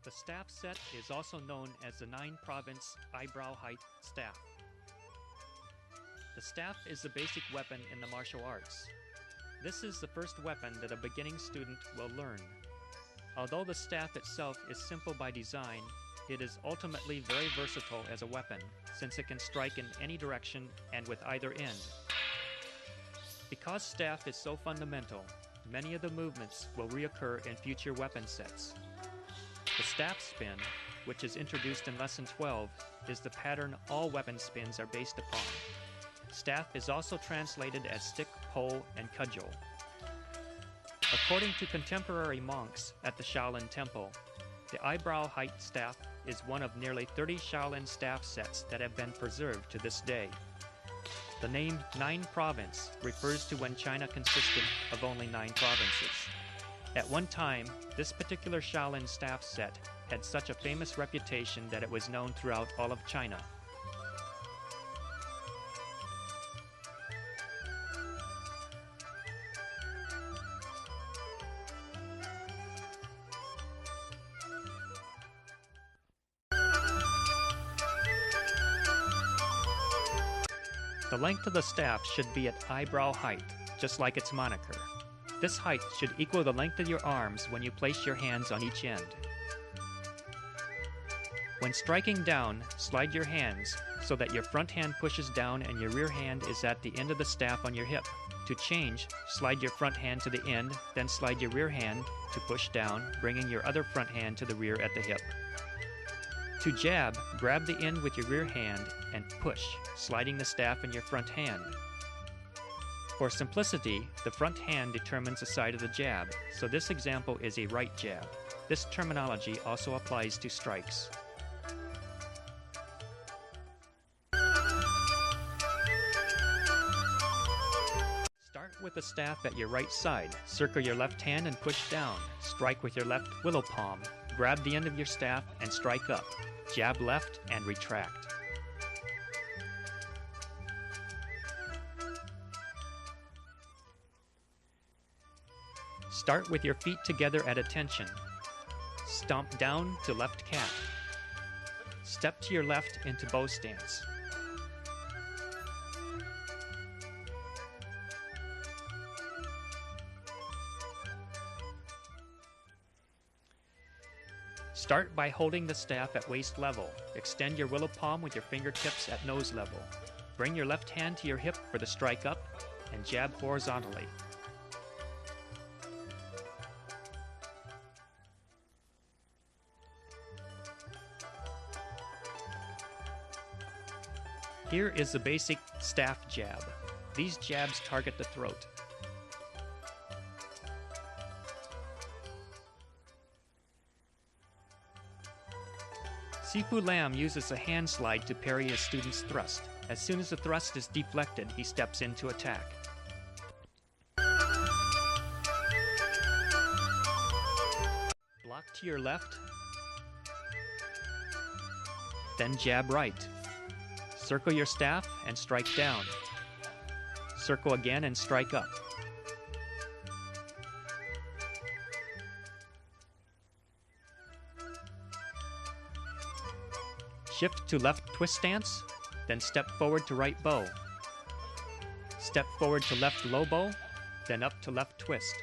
The staff set is also known as the 9-province eyebrow height staff. The staff is the basic weapon in the martial arts. This is the first weapon that a beginning student will learn. Although the staff itself is simple by design, it is ultimately very versatile as a weapon, since it can strike in any direction and with either end. Because staff is so fundamental, many of the movements will reoccur in future weapon sets. The staff spin, which is introduced in Lesson 12, is the pattern all weapon spins are based upon. Staff is also translated as stick, pole, and cudgel. According to contemporary monks at the Shaolin Temple, the eyebrow height staff is one of nearly 30 Shaolin staff sets that have been preserved to this day. The name 9-province refers to when China consisted of only 9 provinces. At one time, this particular Shaolin staff set had such a famous reputation that it was known throughout all of China. The length of the staff should be at eyebrow height, just like its moniker. This height should equal the length of your arms when you place your hands on each end. When striking down, slide your hands so that your front hand pushes down and your rear hand is at the end of the staff on your hip. To change, slide your front hand to the end, then slide your rear hand to push down, bringing your other front hand to the rear at the hip. To jab, grab the end with your rear hand and push, sliding the staff in your front hand. For simplicity, the front hand determines the side of the jab, so this example is a right jab. This terminology also applies to strikes. Start with the staff at your right side. Circle your left hand and push down. Strike with your left willow palm. Grab the end of your staff and strike up. Jab left and retract. Start with your feet together at attention. Stomp down to left calf. Step to your left into bow stance. Start by holding the staff at waist level. Extend your willow palm with your fingertips at nose level. Bring your left hand to your hip for the strike up and jab horizontally. Here is the basic staff jab. These jabs target the throat. Sifu Lam uses a hand slide to parry his student's thrust. As soon as the thrust is deflected, he steps in to attack. Block to your left, then jab right. Circle your staff and strike down. Circle again and strike up. Shift to left twist stance, then step forward to right bow. Step forward to left low bow, then up to left twist.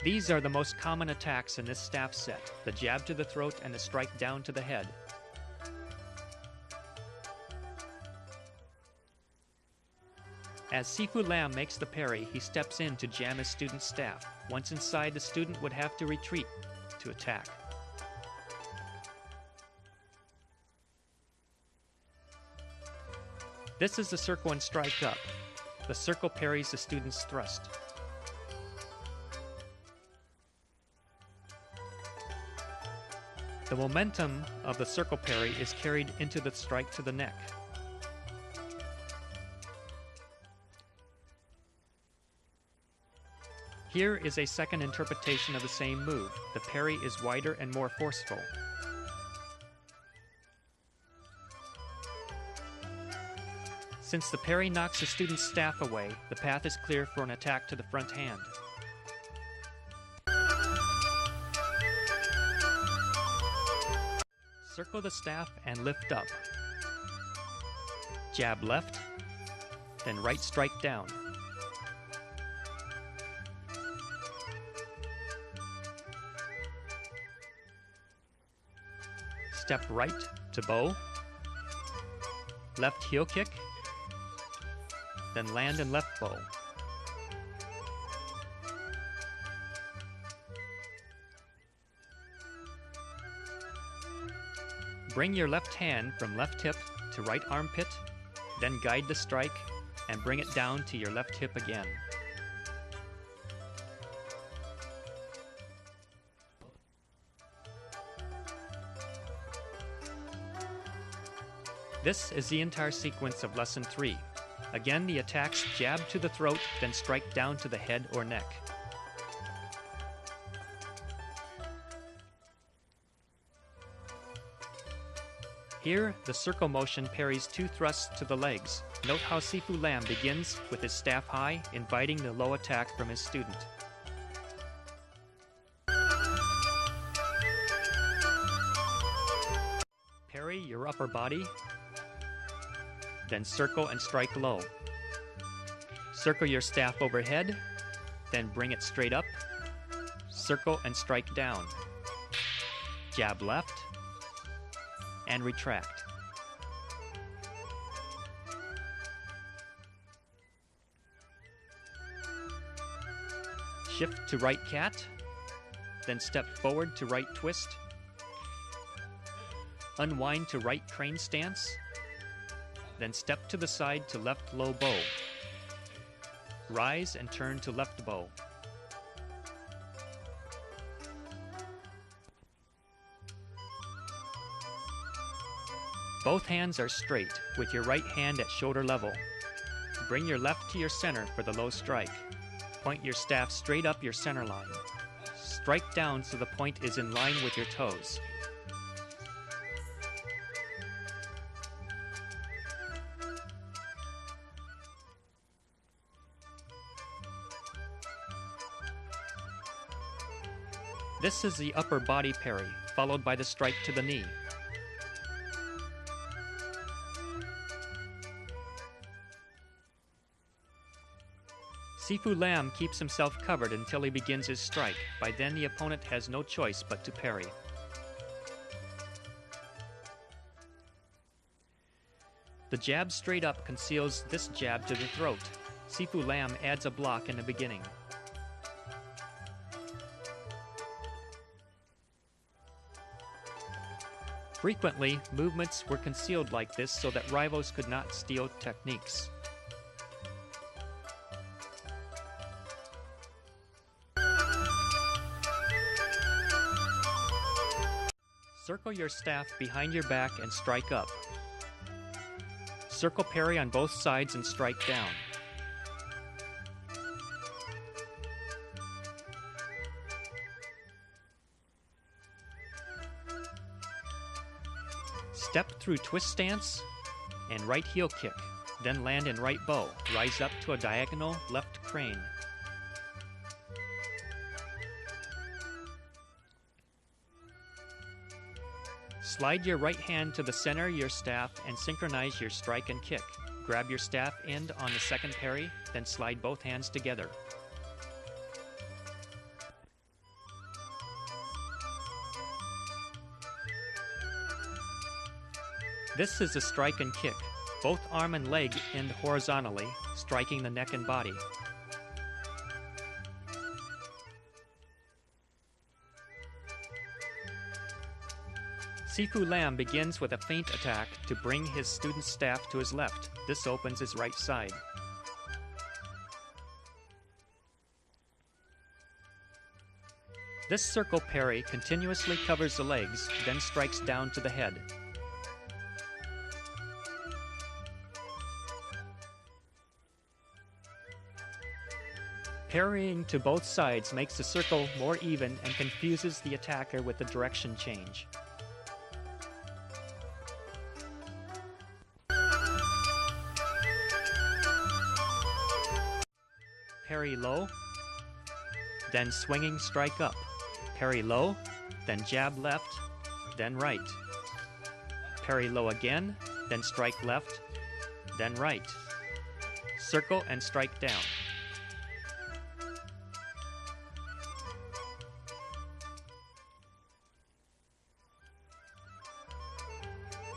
These are the most common attacks in this staff set, the jab to the throat and the strike down to the head. As Sifu Lam makes the parry, he steps in to jam his student's staff. Once inside, the student would have to retreat to attack. This is the circle and strike up. The circle parries the student's thrust. The momentum of the circle parry is carried into the strike to the neck. Here is a second interpretation of the same move. The parry is wider and more forceful. Since the parry knocks the student's staff away, the path is clear for an attack to the front hand. Circle the staff and lift up. Jab left, then right strike down. Step right to bow, left heel kick, then land and left bow. Bring your left hand from left hip to right armpit, then guide the strike and bring it down to your left hip again. This is the entire sequence of Lesson 3. Again, the attacks jab to the throat, then strike down to the head or neck. Here, the circle motion parries 2 thrusts to the legs. Note how Sifu Lam begins with his staff high, inviting the low attack from his student. Parry your upper body, then circle and strike low. Circle your staff overhead, then bring it straight up. Circle and strike down. Jab left, and retract. Shift to right cat, then step forward to right twist. Unwind to right crane stance, then step to the side to left low bow. Rise and turn to left bow. Both hands are straight, with your right hand at shoulder level. Bring your left to your center for the low strike. Point your staff straight up your center line. Strike down so the point is in line with your toes. This is the upper body parry, followed by the strike to the knee. Sifu Lam keeps himself covered until he begins his strike. By then, the opponent has no choice but to parry. The jab straight up conceals this jab to the throat. Sifu Lam adds a block in the beginning. Frequently, movements were concealed like this so that rivals could not steal techniques. Circle your staff behind your back and strike up. Circle parry on both sides and strike down. Step through twist stance and right heel kick, then land in right bow. Rise up to a diagonal left crane. Slide your right hand to the center of your staff and synchronize your strike and kick. Grab your staff end on the second parry, then slide both hands together. This is a strike and kick. Both arm and leg end horizontally, striking the neck and body. Sifu Lam begins with a feint attack to bring his student's staff to his left. This opens his right side. This circle parry continuously covers the legs, then strikes down to the head. Parrying to both sides makes the circle more even and confuses the attacker with the direction change. parry low, then swinging strike up. Parry low, then jab left, then right. Parry low again, then strike left, then right. Circle and strike down.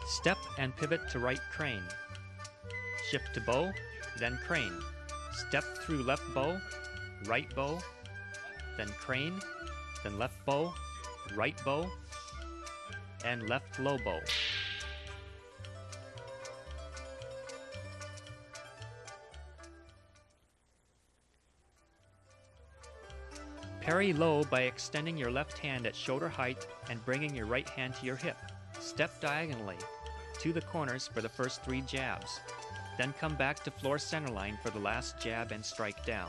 Step and pivot to right crane. Shift to bow, then crane. Step through left bow, right bow, then crane, then left bow, right bow, and left low bow. Parry low by extending your left hand at shoulder height and bringing your right hand to your hip. Step diagonally to the corners for the first 3 jabs. Then come back to floor center line for the last jab and strike down.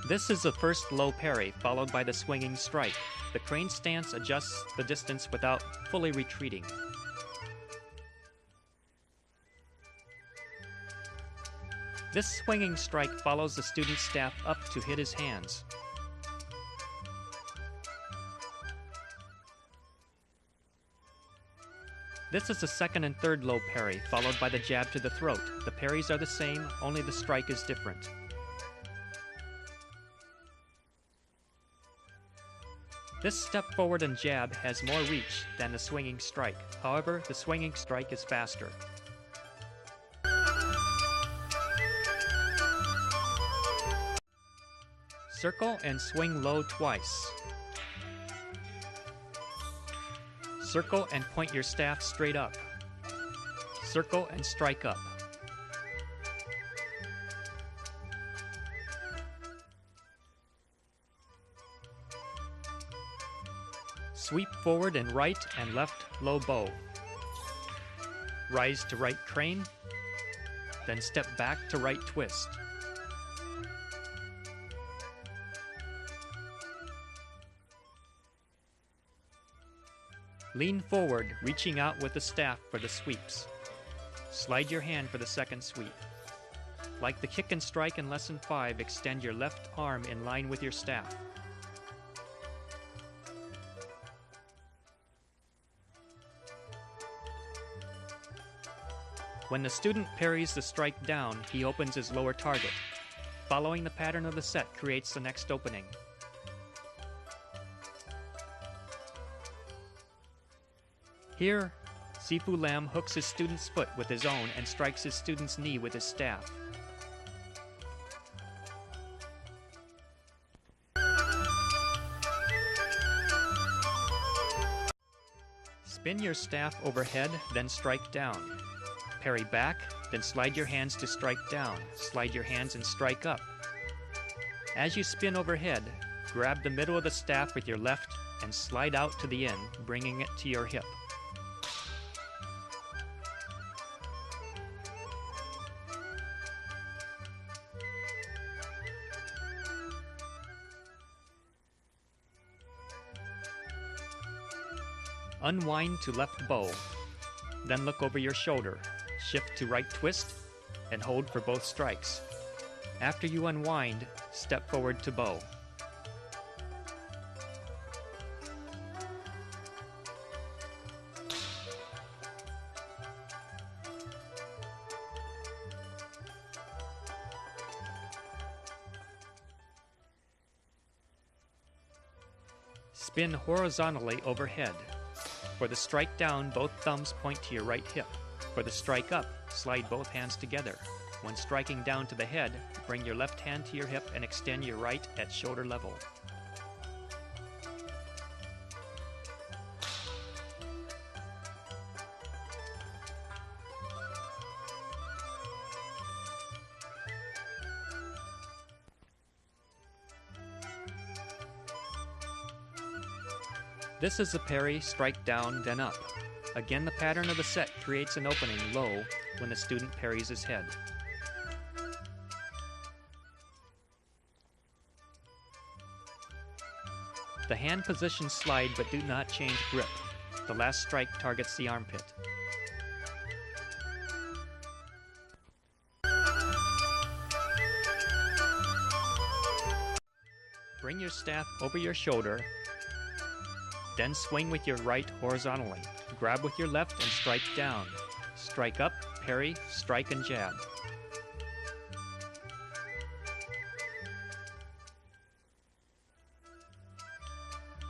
This is the first low parry, followed by the swinging strike. The crane stance adjusts the distance without fully retreating. This swinging strike follows the student's staff up to hit his hands. This is the second and third low parry, followed by the jab to the throat. The parries are the same, only the strike is different. This step forward and jab has more reach than the swinging strike. However, the swinging strike is faster. Circle and swing low twice. Circle and point your staff straight up. Circle and strike up. Sweep forward and right and left low bow. Rise to right crane, then step back to right twist. Lean forward, reaching out with the staff for the sweeps. Slide your hand for the second sweep. Like the kick and strike in Lesson 5, extend your left arm in line with your staff. When the student parries the strike down, he opens his lower target. Following the pattern of the set creates the next opening. Here, Sifu Lam hooks his student's foot with his own and strikes his student's knee with his staff. Spin your staff overhead, then strike down. Parry back, then slide your hands to strike down. Slide your hands and strike up. As you spin overhead, grab the middle of the staff with your left and slide out to the end, bringing it to your hip. Unwind to left bow, then look over your shoulder. Shift to right twist and hold for both strikes. After you unwind, step forward to bow. Spin horizontally overhead. For the strike down, both thumbs point to your right hip. For the strike up, slide both hands together. When striking down to the head, bring your left hand to your hip and extend your right at shoulder level. This is the parry, strike down, then up. Again, the pattern of the set creates an opening low when the student parries his head. The hand positions slide but do not change grip. The last strike targets the armpit. Bring your staff over your shoulder, then swing with your right horizontally. Grab with your left and strike down. Strike up, parry, strike and jab.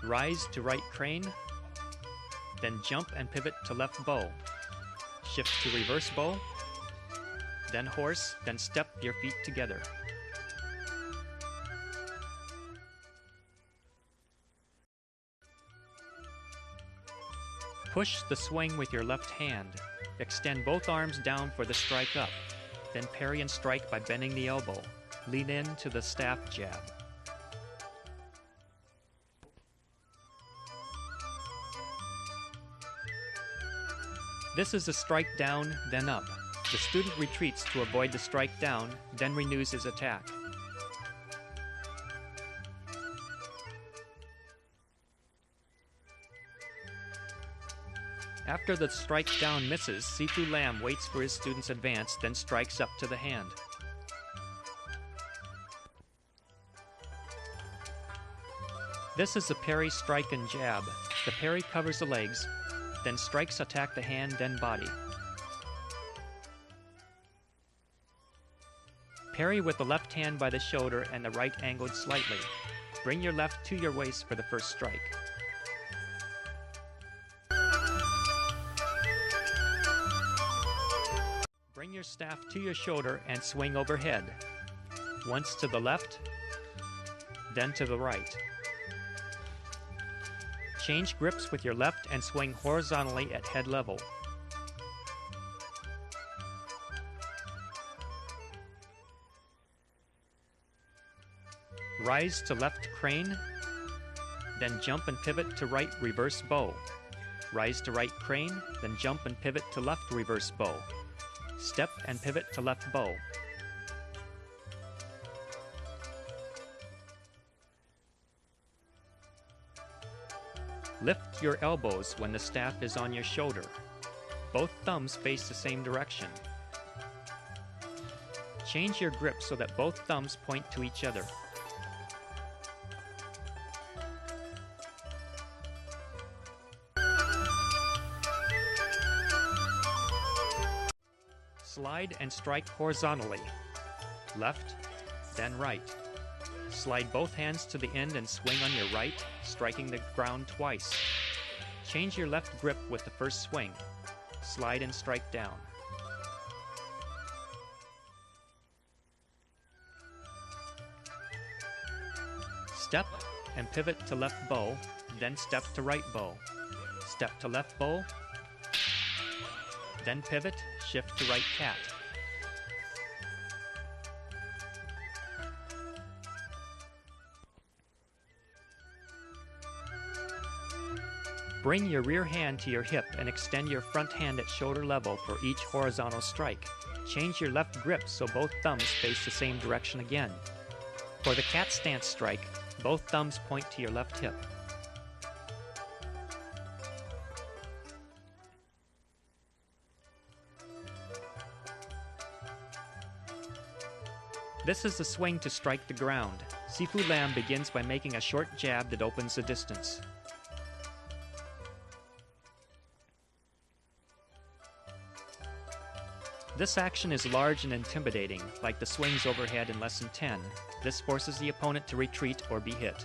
Rise to right crane, then jump and pivot to left bow. Shift to reverse bow, then horse, then step your feet together. Push the swing with your left hand. Extend both arms down for the strike up. Then parry and strike by bending the elbow. Lean in to the staff jab. This is a strike down, then up. The student retreats to avoid the strike down, then renews his attack. After the strike down misses, Sifu Lam waits for his student's advance, then strikes up to the hand. This is a parry, strike, and jab. The parry covers the legs, then strikes attack the hand, then body. Parry with the left hand by the shoulder and the right angled slightly. Bring your left to your waist for the first strike. Bring your staff to your shoulder and swing overhead. Once to the left, then to the right. Change grips with your left and swing horizontally at head level. Rise to left crane, then jump and pivot to right reverse bow. Rise to right crane, then jump and pivot to left reverse bow. Step and pivot to left bow. Lift your elbows when the staff is on your shoulder. Both thumbs face the same direction. Change your grip so that both thumbs point to each other. Slide and strike horizontally. Left, then right. Slide both hands to the end and swing on your right, striking the ground twice. Change your left grip with the first swing. Slide and strike down. Step and pivot to left bow, then step to right bow. Step to left bow, then pivot, shift to right cat. Bring your rear hand to your hip and extend your front hand at shoulder level for each horizontal strike. Change your left grip so both thumbs face the same direction again. For the cat stance strike, both thumbs point to your left hip. This is the swing to strike the ground. Sifu Lam begins by making a short jab that opens the distance. This action is large and intimidating, like the swings overhead in Lesson 10. This forces the opponent to retreat or be hit.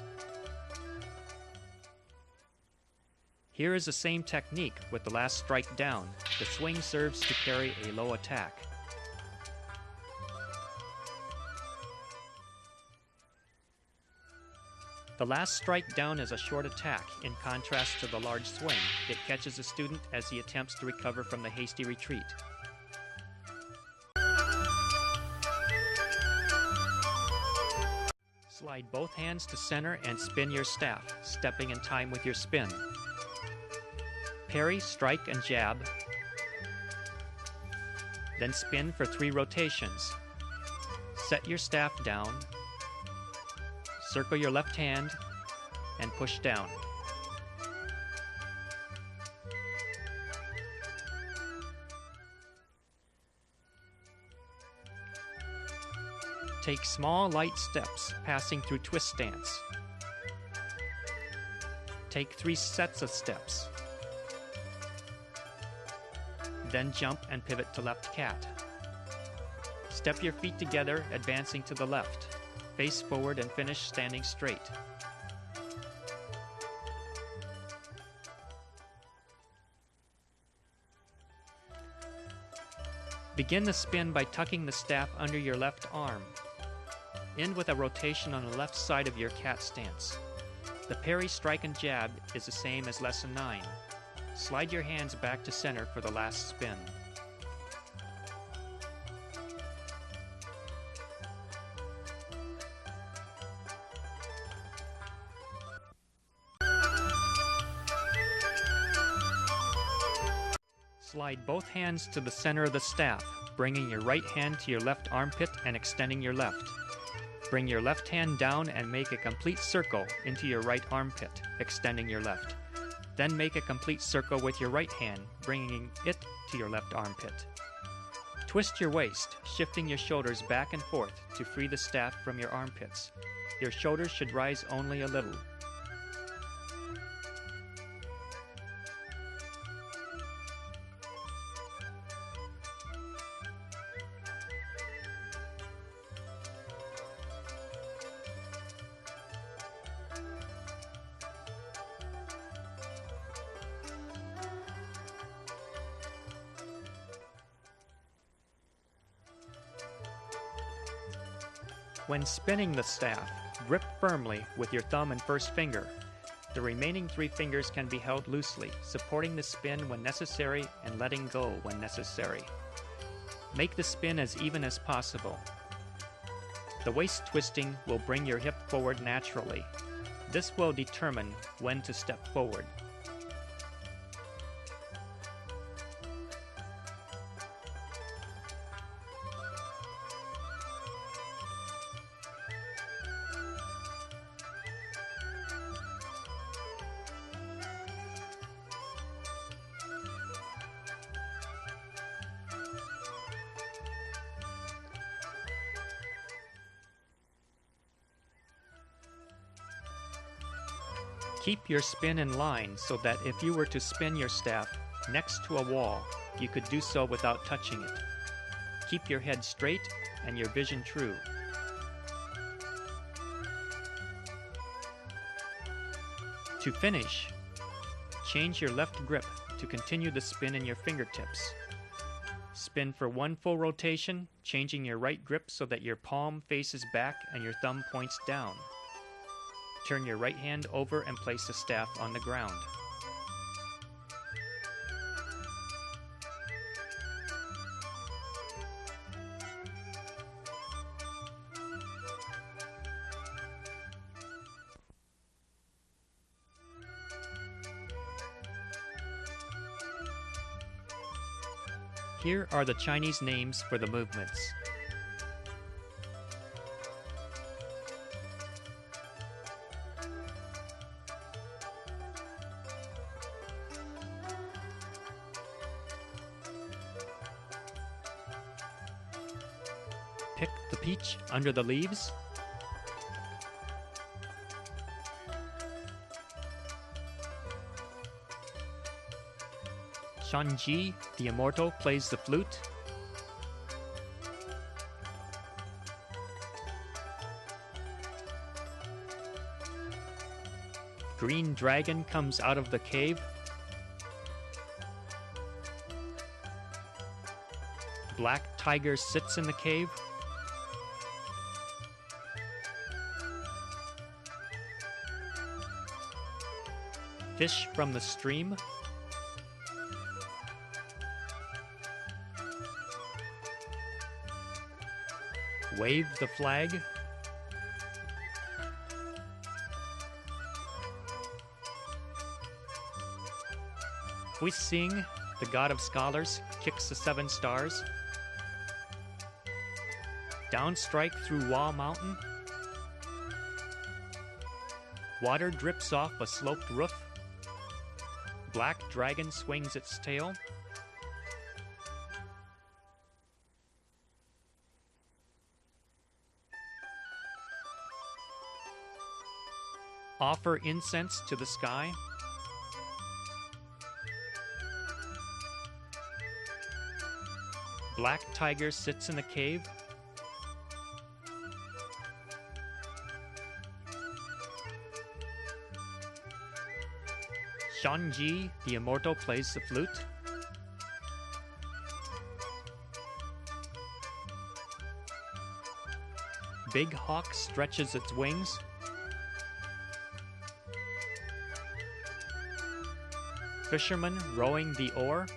Here is the same technique with the last strike down. The swing serves to carry a low attack. The last strike down is a short attack. In contrast to the large swing, it catches the student as he attempts to recover from the hasty retreat. Slide both hands to center and spin your staff, stepping in time with your spin. Parry, strike, and jab. Then spin for 3 rotations. Set your staff down. Circle your left hand. and push down. Take small, light steps, passing through twist stance. Take 3 sets of steps. Then jump and pivot to left cat. Step your feet together, advancing to the left. Face forward and finish standing straight. Begin the spin by tucking the staff under your left arm. End with a rotation on the left side of your cat stance. The parry, strike, and jab is the same as Lesson 9. Slide your hands back to center for the last spin. Slide both hands to the center of the staff, bringing your right hand to your left armpit and extending your left. Bring your left hand down and make a complete circle into your right armpit, extending your left. Then make a complete circle with your right hand, bringing it to your left armpit. Twist your waist, shifting your shoulders back and forth to free the staff from your armpits. Your shoulders should rise only a little. When spinning the staff, grip firmly with your thumb and first finger. The remaining 3 fingers can be held loosely, supporting the spin when necessary and letting go when necessary. Make the spin as even as possible. The waist twisting will bring your hip forward naturally. This will determine when to step forward. Keep your spin in line so that if you were to spin your staff next to a wall, you could do so without touching it. Keep your head straight and your vision true. To finish, change your left grip to continue the spin in your fingertips. Spin for 1 full rotation, changing your right grip so that your palm faces back and your thumb points down. Turn your right hand over and place the staff on the ground. Here are the Chinese names for the movements. Pick the peach under the leaves. Shanji, the immortal, plays the flute. Green dragon comes out of the cave. Black tiger sits in the cave. Fish from the stream. Wave the flag. Huixing, the god of scholars, kicks the 7 stars. Downstrike through Wall Mountain. Water drips off a sloped roof. Black dragon swings its tail. Offer incense to the sky. Black tiger sits in a cave. Shanji, the immortal, plays the flute. Big hawk stretches its wings. Fisherman rowing the oar.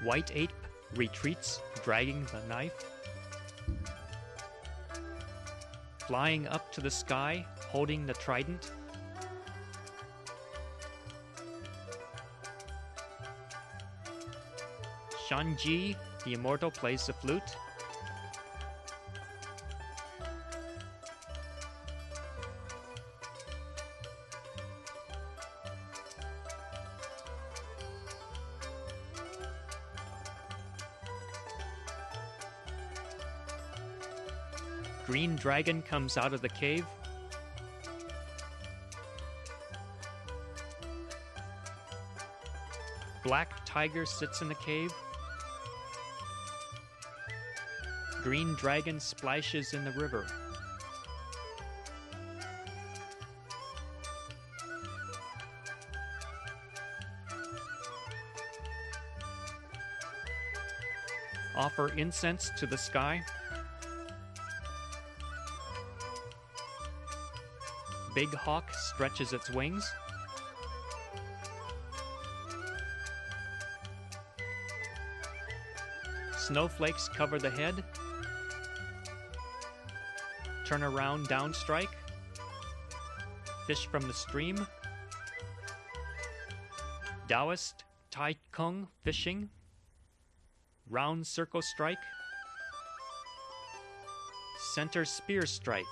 White ape retreats, dragging the knife. Flying up to the sky, holding the trident. Shanji, the immortal, plays the flute. Green dragon comes out of the cave. Black tiger sits in the cave. Green dragon splashes in the river. Offer incense to the sky. Big hawk stretches its wings. Snowflakes cover the head. Turn around, downstrike. Fish from the stream. Taoist Tai Kung fishing. Round circle strike. Center spear strike.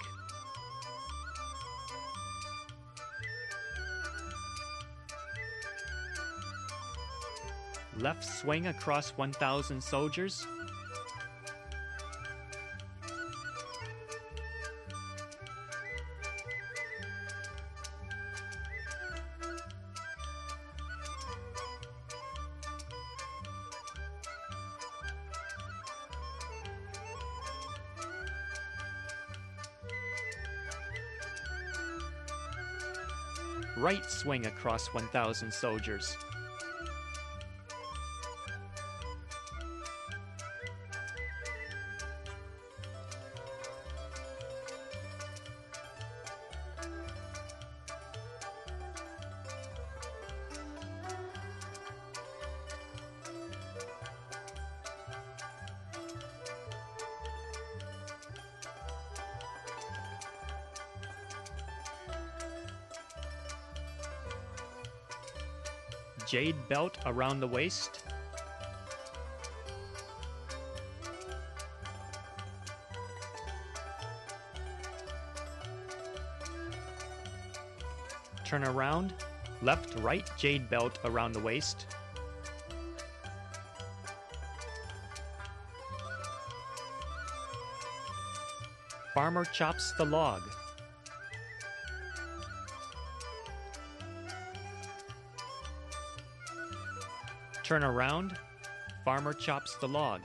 Left swing across 1,000 soldiers. Right swing across 1,000 soldiers. Jade belt around the waist. Turn around, left, right, jade belt around the waist. Farmer chops the log. Turn around, farmer chops the log.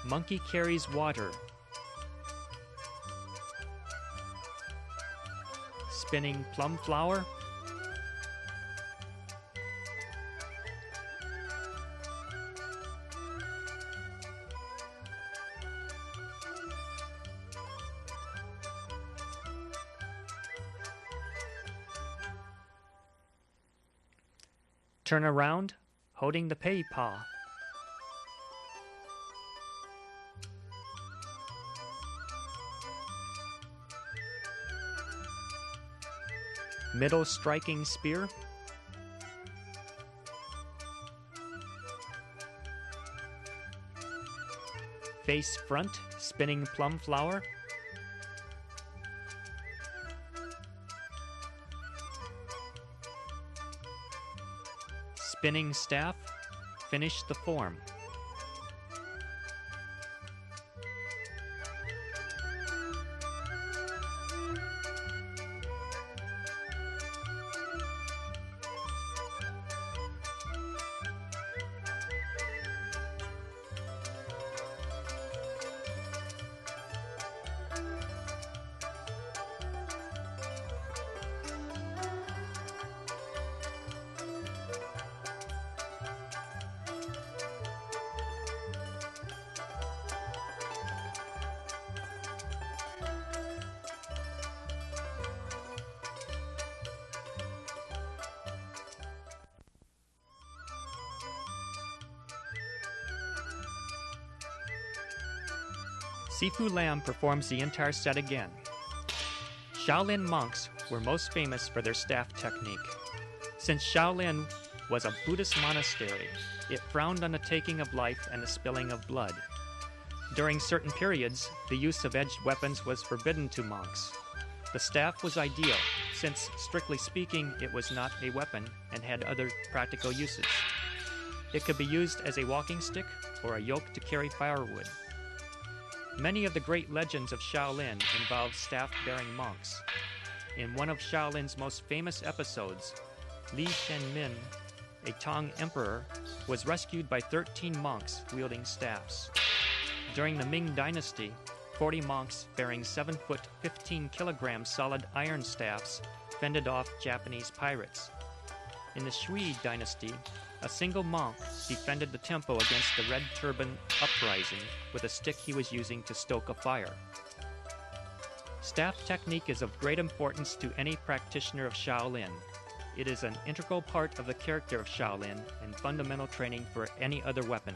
Monkey carries water. Spinning plum flower. Turn around, holding the pei paw. Middle striking spear. Face front, spinning plum flower. Spinning staff, finish the form. Sifu Lam performs the entire set again. Shaolin monks were most famous for their staff technique. Since Shaolin was a Buddhist monastery, it frowned on the taking of life and the spilling of blood. During certain periods, the use of edged weapons was forbidden to monks. The staff was ideal, since, strictly speaking, it was not a weapon and had other practical uses. It could be used as a walking stick or a yoke to carry firewood. Many of the great legends of Shaolin involve staff-bearing monks. In one of Shaolin's most famous episodes, Li Shenmin, a Tang emperor, was rescued by 13 monks wielding staffs. During the Ming Dynasty, 40 monks bearing 7-foot, 15-kilogram solid iron staffs fended off Japanese pirates. In the Sui Dynasty, a single monk defended the temple against the Red Turban uprising with a stick he was using to stoke a fire. Staff technique is of great importance to any practitioner of Shaolin. It is an integral part of the character of Shaolin and fundamental training for any other weapon.